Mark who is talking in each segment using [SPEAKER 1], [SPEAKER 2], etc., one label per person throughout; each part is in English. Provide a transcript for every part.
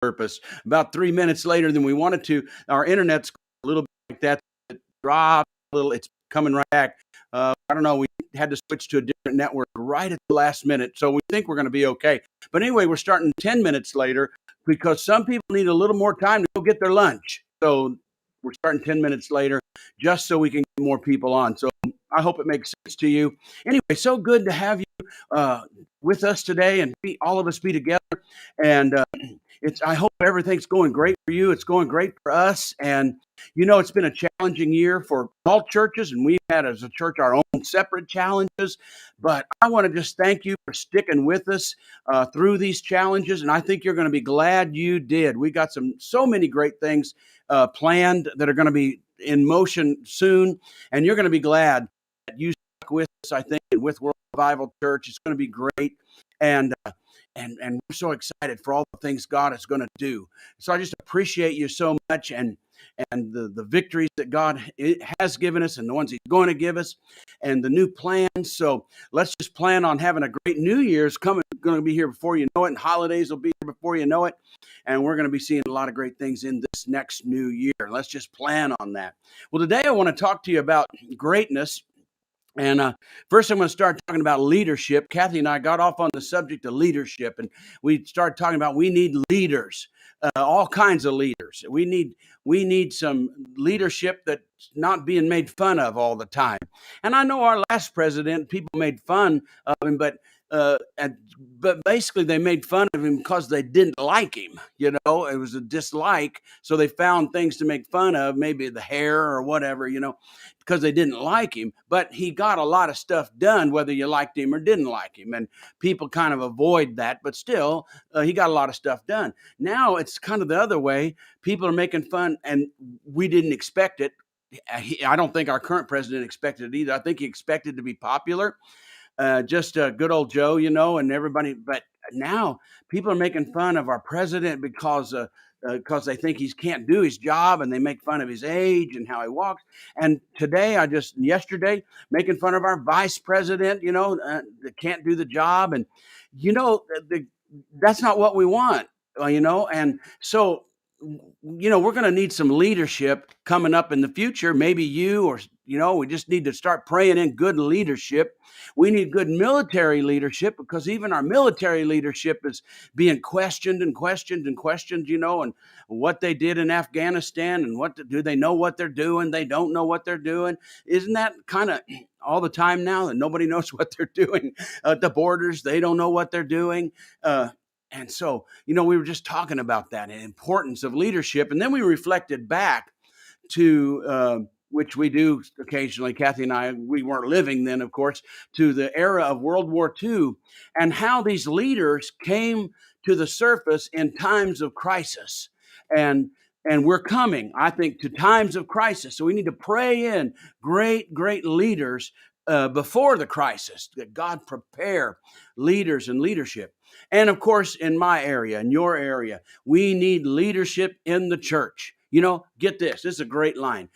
[SPEAKER 1] purpose. About 3 minutes later than we wanted to, our internet's a little bit like that. It dropped a little. It's coming right back. I don't know. We had to switch to a different network right at the last minute. So we think we're going to be okay. But anyway, we're starting 10 minutes later because some people need a little more time to go get their lunch. So we're starting 10 minutes later just so we can get more people on. So I hope it makes sense to you. Anyway, so good to have you with us today and all of us be together. And I hope everything's going great for you. It's going great for us. And it's been a challenging year for all churches, and we've had as a church our own separate challenges. But I want to just thank you for sticking with us through these challenges, and I think you're going to be glad you did. We got so many great things planned that are going to be in motion soon, and you're going to be glad that you stuck with us. I think with World Revival Church, it's going to be great, and we're so excited for all the things God is going to do. So I just appreciate you so much, and the victories that God has given us and the ones he's going to give us and the new plans. So let's just plan on having a great New Year's coming, going to be here before you know it, and holidays will be here before you know it. And we're going to be seeing a lot of great things in this next new year. Let's just plan on that. Well, today I want to talk to you about greatness. And first, I'm going to start talking about leadership. Kathy and I got off on the subject of leadership, and we started talking about we need leaders, all kinds of leaders. We need some leadership that's not being made fun of all the time. And I know our last president, people made fun of him, but basically they made fun of him because they didn't like him. It was a dislike, so they found things to make fun of, maybe the hair or whatever, because they didn't like him. But he got a lot of stuff done, whether you liked him or didn't like him, and people kind of avoid that. But still, he got a lot of stuff done. Now it's kind of the other way. People are making fun, and we didn't expect it. I don't think our current president expected it either. I think he expected to be popular. Just a good old Joe, and everybody. But now people are making fun of our president because they think he can't do his job, and they make fun of his age and how he walks. And yesterday, making fun of our vice president, that can't do the job. And, that's not what we want, And so, we're going to need some leadership coming up in the future. Maybe you or, we just need to start praying in good leadership. We need good military leadership because even our military leadership is being questioned and questioned and questioned, and what they did in Afghanistan and do they know what they're doing? They don't know what they're doing. Isn't that kind of all the time now that nobody knows what they're doing at the borders? They don't know what they're doing. And so, we were just talking about that, the importance of leadership. And then we reflected back to, which we do occasionally, Kathy and I, we weren't living then, of course, to the era of World War II and how these leaders came to the surface in times of crisis. And we're coming, I think, to times of crisis. So we need to pray in great, great leaders before the crisis, that God prepare leaders and leadership. And of course, in my area, in your area, we need leadership in the church. Get this. This is a great line.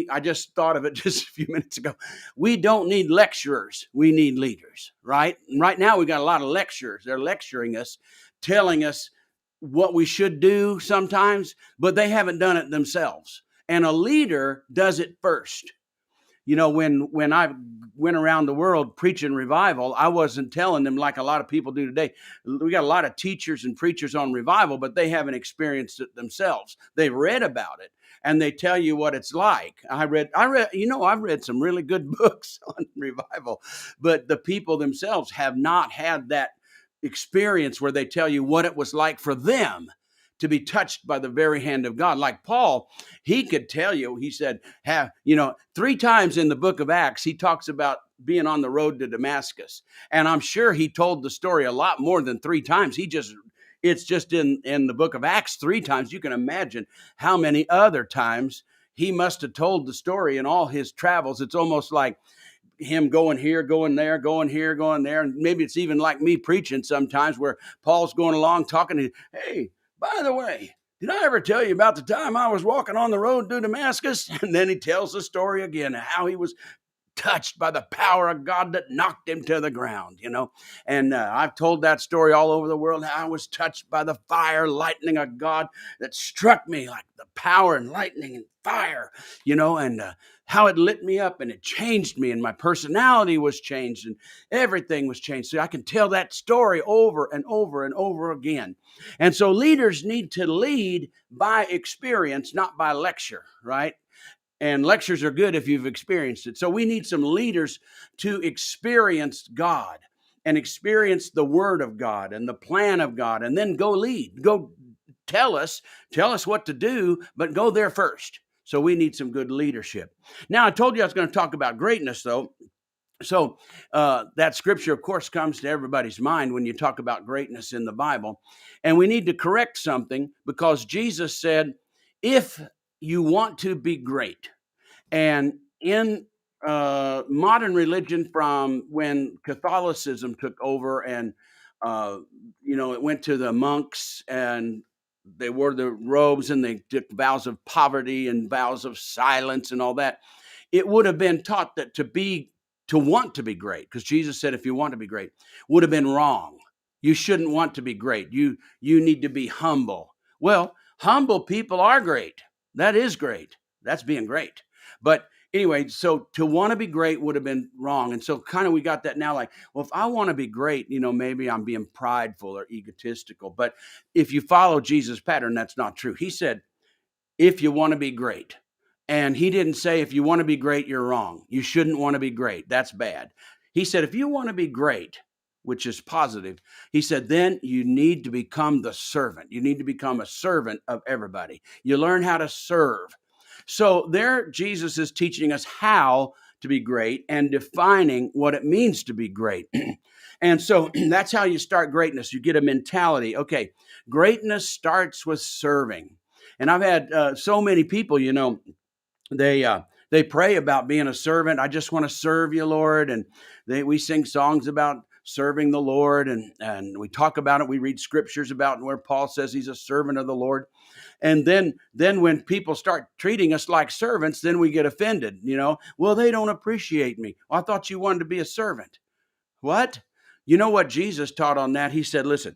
[SPEAKER 1] I just thought of it just a few minutes ago. We don't need lecturers. We need leaders, right? And right now, we got a lot of lecturers. They're lecturing us, telling us what we should do sometimes, but they haven't done it themselves. And a leader does it first. When I went around the world preaching revival, I wasn't telling them like a lot of people do today. We got a lot of teachers and preachers on revival, but they haven't experienced it themselves. They've read about it and they tell you what it's like. I've read some really good books on revival, but the people themselves have not had that experience where they tell you what it was like for them to be touched by the very hand of God. Like Paul, he could tell you, he said, 3 times in the book of Acts, he talks about being on the road to Damascus. And I'm sure he told the story a lot more than 3 times. It's just in the book of Acts 3 times. You can imagine how many other times he must have told the story in all his travels. It's almost like him going here, going there, going here, going there. And maybe it's even like me preaching sometimes where Paul's going along talking to, hey, by the way, did I ever tell you about the time I was walking on the road to Damascus? And then he tells the story again, how he was touched by the power of God that knocked him to the ground, you know. And I've told that story all over the world, how I was touched by the fire, lightning of God that struck me, like the power and lightning and fire, you know, and how it lit me up and it changed me, and my personality was changed and everything was changed. So I can tell that story over and over and over again. And so leaders need to lead by experience, not by lecture, right? And lectures are good if you've experienced it. So we need some leaders to experience God and experience the word of God and the plan of God, and then go lead. Go tell us what to do, but go there first. So we need some good leadership. Now, I told you I was going to talk about greatness, though. So that scripture, of course, comes to everybody's mind when you talk about greatness in the Bible. And we need to correct something, because Jesus said, if you want to be great. And in modern religion, from when Catholicism took over, and uh, it went to the monks, and they wore the robes, and they took vows of poverty and vows of silence and all that, it would have been taught that to want to be great, because Jesus said, if you want to be great, would have been wrong. You shouldn't want to be great. You need to be humble. Well, humble people are great. That is great. That's being great. But anyway, so to want to be great would have been wrong. And so kind of we got that now, like, well, if I want to be great, maybe I'm being prideful or egotistical. But if you follow Jesus' pattern, that's not true. He said, if you want to be great. And he didn't say, if you want to be great, you're wrong. You shouldn't want to be great. That's bad. He said, if you want to be great, which is positive, he said, then you need to become the servant. You need to become a servant of everybody. You learn how to serve. So there, Jesus is teaching us how to be great and defining what it means to be great. And so that's how you start greatness. You get a mentality. Okay, greatness starts with serving. And I've had so many people, they pray about being a servant. I just want to serve you, Lord. And we sing songs about serving the Lord, and we talk about it. We read scriptures about where Paul says he's a servant of the Lord. And then when people start treating us like servants, then we get offended. Well, they don't appreciate me. Well, I thought you wanted to be a servant. What? You know what Jesus taught on that? He said, listen,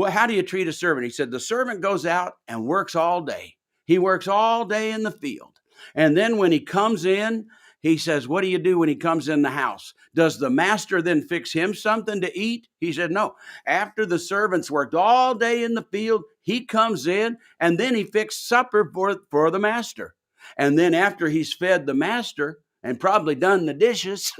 [SPEAKER 1] how do you treat a servant? He said, the servant goes out and works all day. He works all day in the field. And then when he comes in, he says, what do you do when he comes in the house? Does the master then fix him something to eat? He said, no. After the servants worked all day in the field, he comes in and then he fixed supper for the master. And then after he's fed the master and probably done the dishes,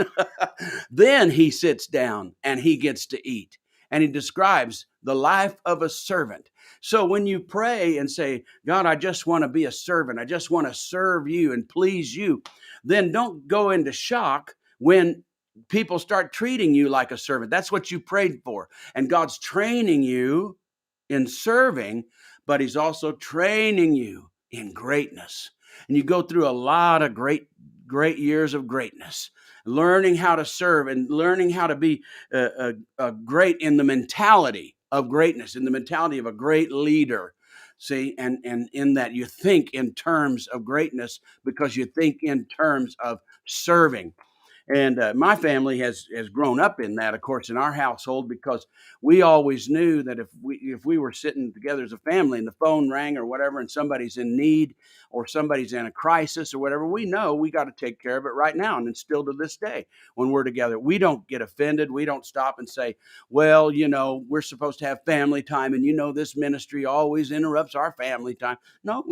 [SPEAKER 1] then he sits down and he gets to eat. And he describes the life of a servant. So when you pray and say, God, I just want to be a servant, I just want to serve you and please you, then don't go into shock when people start treating you like a servant. That's what you prayed for. And God's training you in serving, but he's also training you in greatness. And you go through a lot of great years of greatness, learning how to serve and learning how to be great in the mentality of greatness, in the mentality of a great leader. See, and in that you think in terms of greatness because you think in terms of serving. And my family has grown up in that, of course, in our household, because we always knew that if we were sitting together as a family and the phone rang or whatever, and somebody's in need or somebody's in a crisis or whatever, we know we got to take care of it right now. And it's still to this day when we're together, we don't get offended. We don't stop and say, well, we're supposed to have family time, and this ministry always interrupts our family time. No,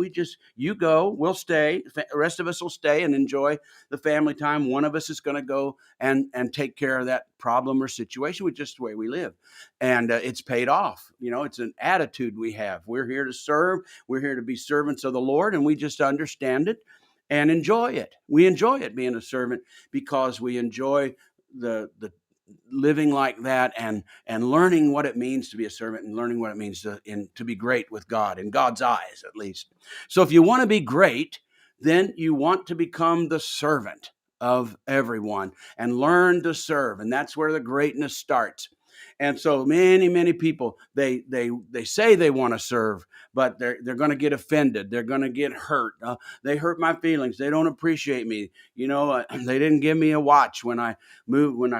[SPEAKER 1] you go, we'll stay. The rest of us will stay and enjoy the family time. One of us is going to go and take care of that problem or situation, with just the way we live. And it's paid off. It's an attitude we have. We're here to serve. We're here to be servants of the Lord, and we just understand it and enjoy it. We enjoy it, being a servant, because we enjoy the living like that, and learning what it means to be a servant, and learning what it means to be great with God, in God's eyes, at least. So if you want to be great, then you want to become the servant of everyone and learn to serve. And that's where the greatness starts. And so many people, they say they want to serve, but they're going to get offended. They're going to get hurt. They hurt my feelings. They don't appreciate me. They didn't give me a watch when I moved.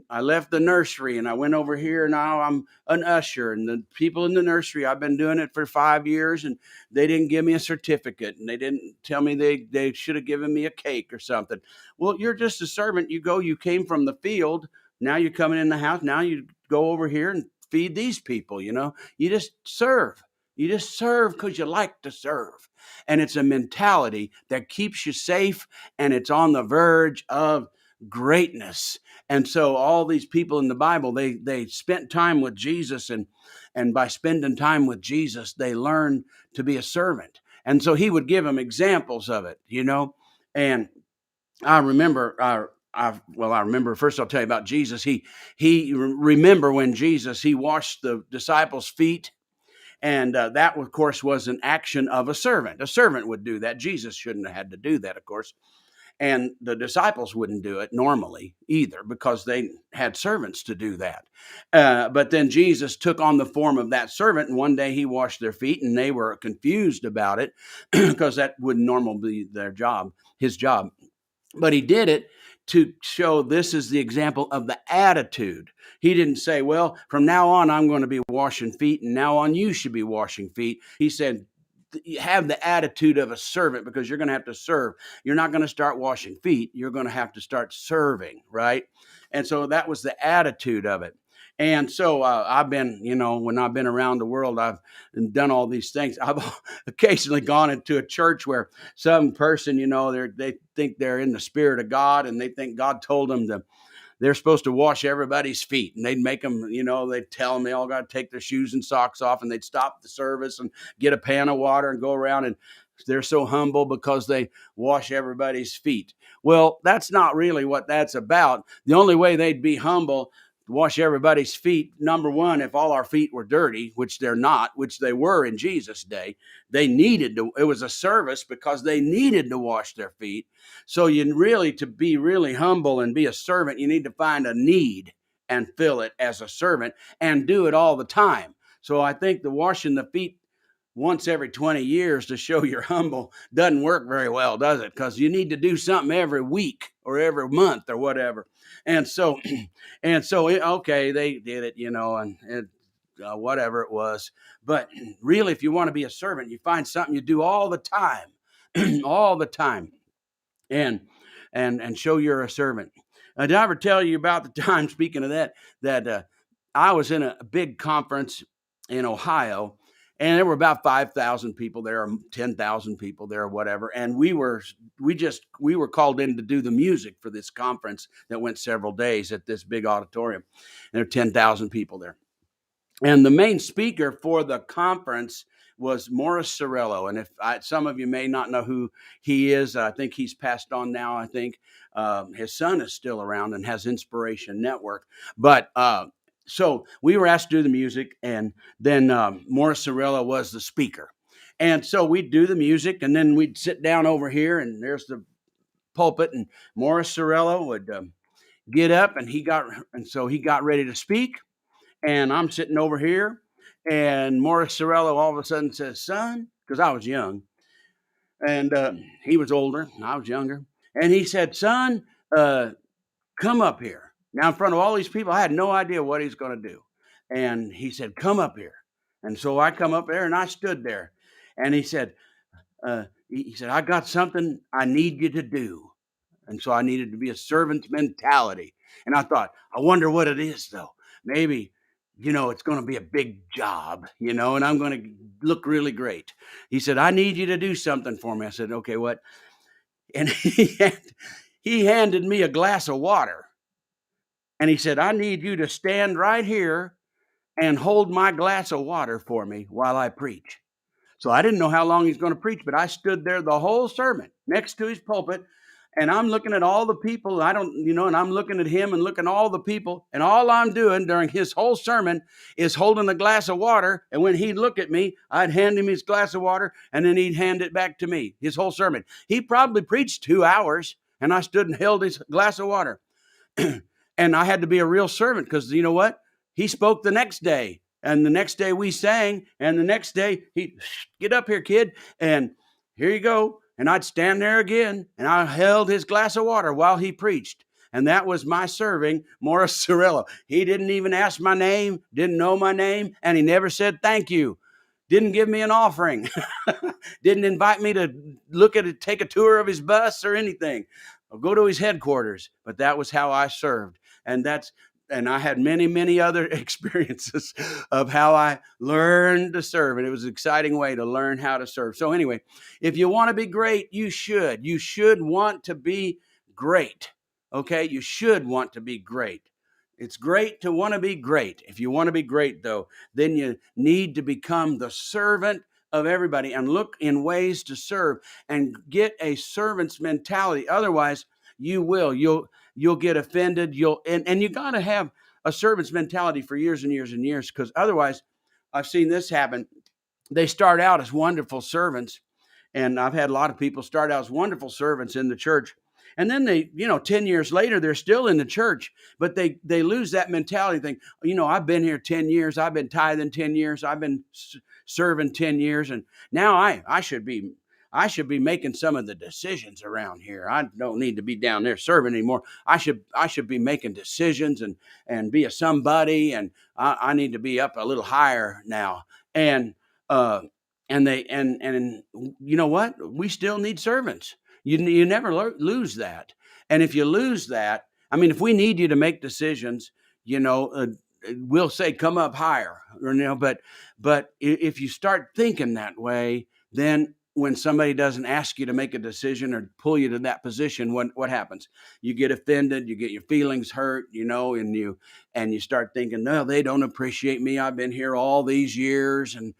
[SPEAKER 1] I left the nursery and I went over here. Now I'm an usher, and the people in the nursery, I've been doing it for 5 years, and they didn't give me a certificate, and they didn't tell me they should have given me a cake or something. Well, you're just a servant. You came from the field. Now you're coming in the house. Now you go over here and feed these people. You just serve. You just serve because you like to serve. And it's a mentality that keeps you safe, and it's on the verge of greatness. And so all these people in the Bible, they spent time with Jesus, and by spending time with Jesus, they learned to be a servant. And so he would give them examples of it. And I remember, I remember. First, I'll tell you about Jesus. Remember when he washed the disciples' feet, and that, of course, was an action of a servant. A servant would do that. Jesus shouldn't have had to do that, of course. And the disciples wouldn't do it normally either, because they had servants to do that. But then Jesus took on the form of that servant, and one day he washed their feet, and they were confused about it because that wouldn't normally be his job. But he did it to show this is the example of the attitude. He didn't say, well, from now on, I'm going to be washing feet, and now on, you should be washing feet. He said, you have the attitude of a servant, because you're going to have to serve. You're not going to start washing feet. You're going to have to start serving, right? And so that was the attitude of it. And so I've been, when I've been around the world, I've done all these things. I've occasionally gone into a church where some person, they think they're in the spirit of God, and they think God told them they're supposed to wash everybody's feet, and they'd make them, they'd tell them they all got to take their shoes and socks off, and they'd stop the service and get a pan of water and go around, and they're so humble because they wash everybody's feet. Well, that's not really what that's about. The only way they'd be humble, wash everybody's feet, number one, if all our feet were dirty, which they're not, which they were in Jesus' day, it was a service because they needed to wash their feet. So to be really humble and be a servant, you need to find a need and fill it as a servant, and do it all the time. So I think the washing the feet once every 20 years to show you're humble doesn't work very well, does it? Because you need to do something every week or every month or whatever. And so, okay, they did it, and whatever it was. But really, if you want to be a servant, you find something you do all the time, all the time, and show you're a servant. Did I ever tell you about the time, speaking of that I was in a big conference in Ohio, and there were about 5,000 people there, or 10,000 people there, or whatever. And we were called in to do the music for this conference that went several days at this big auditorium. And there were 10,000 people there. And the main speaker for the conference was Morris Cerullo. And some of you may not know who he is, I think he's passed on now. I think his son is still around and has Inspiration Network. But so we were asked to do the music, and then Morris Cerullo was the speaker. And so we'd do the music, and then we'd sit down over here, and there's the pulpit, and Morris Cerullo would get up, and so he got ready to speak, and I'm sitting over here, and Morris Cerullo all of a sudden says, "Son," because I was young, and he was older, and I was younger, and he said, "Son, come up here." Now, in front of all these people, I had no idea what he's going to do. And he said, "Come up here." And so I come up there, and I stood there. And he said, "I got something I need you to do." And so I needed to be a servant's mentality. And I thought, I wonder what it is, though. Maybe, it's going to be a big job, and I'm going to look really great. He said, "I need you to do something for me." I said, "Okay, what?" And he handed me a glass of water. And he said, "I need you to stand right here and hold my glass of water for me while I preach." So I didn't know how long he's going to preach, but I stood there the whole sermon next to his pulpit, and I'm looking at all the people. And I'm looking at him and looking at all the people. And all I'm doing during his whole sermon is holding a glass of water. And when he'd look at me, I'd hand him his glass of water, and then he'd hand it back to me, his whole sermon. He probably preached 2 hours, and I stood and held his glass of water. And I had to be a real servant because you know what? He spoke the next day. And the next day we sang. And the next day he, get up here, kid. And here you go. And I'd stand there again and I held his glass of water while he preached. And that was my serving Morris Cerullo. He didn't even ask my name, didn't know my name, and he never said thank you. Didn't give me an offering. Didn't invite me to look at it, take a tour of his bus or anything. Or go to his headquarters. But that was how I served. And that's and I had many, many other experiences of how I learned to serve. And it was an exciting way to learn how to serve. So anyway, if you want to be great, you should. You should want to be great. Okay, you should want to be great. It's great to want to be great. If you want to be great, though, then you need to become the servant of everybody and look in ways to serve and get a servant's mentality. Otherwise, you'll get offended. And you got to have a servant's mentality for years and years and years, because otherwise, I've seen this happen. They start out as wonderful servants, and I've had a lot of people start out as wonderful servants in the church. And then 10 years later, they're still in the church, but they lose that mentality thing. I've been here 10 years. I've been tithing 10 years. I've been serving 10 years. And now I should be making some of the decisions around here. I don't need to be down there serving anymore. I should be making decisions and be a somebody. And I need to be up a little higher now. And, uh, and you know what? We still need servants. You never lose that. And if you lose that, I mean, if we need you to make decisions, you know, uh, we'll say come up higher, but if you start thinking that way, then when somebody doesn't ask you to make a decision or pull you to that position, what happens? You get offended, you get your feelings hurt, and you start thinking, no, they don't appreciate me. I've been here all these years, and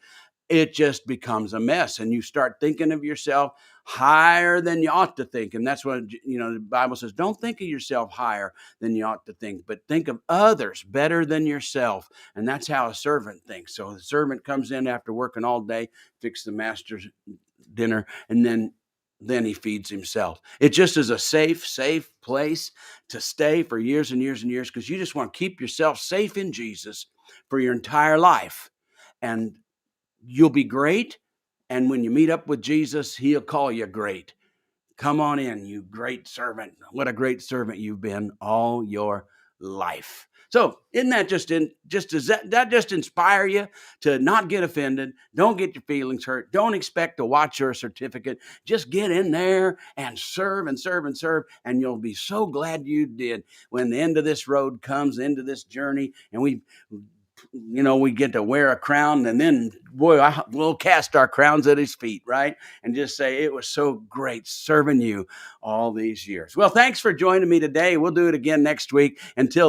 [SPEAKER 1] it just becomes a mess, and you start thinking of yourself higher than you ought to think. And that's what the Bible says: don't think of yourself higher than you ought to think, but think of others better than yourself. And that's how a servant thinks. So the servant comes in after working all day, fix the master's dinner, and then he feeds himself. It just is a safe place to stay for years and years and years, because you just want to keep yourself safe in Jesus for your entire life. And you'll be great. And when you meet up with Jesus, he'll call you great. Come on in, you great servant. What a great servant you've been all your life. So, isn't that does that just inspire you to not get offended? Don't get your feelings hurt. Don't expect to watch your certificate. Just get in there and serve and serve and serve. And you'll be so glad you did when the end of this road comes, into this journey, and we get to wear a crown, and then we'll cast our crowns at his feet, right? And just say, it was so great serving you all these years. Well, thanks for joining me today. We'll do it again next week. Until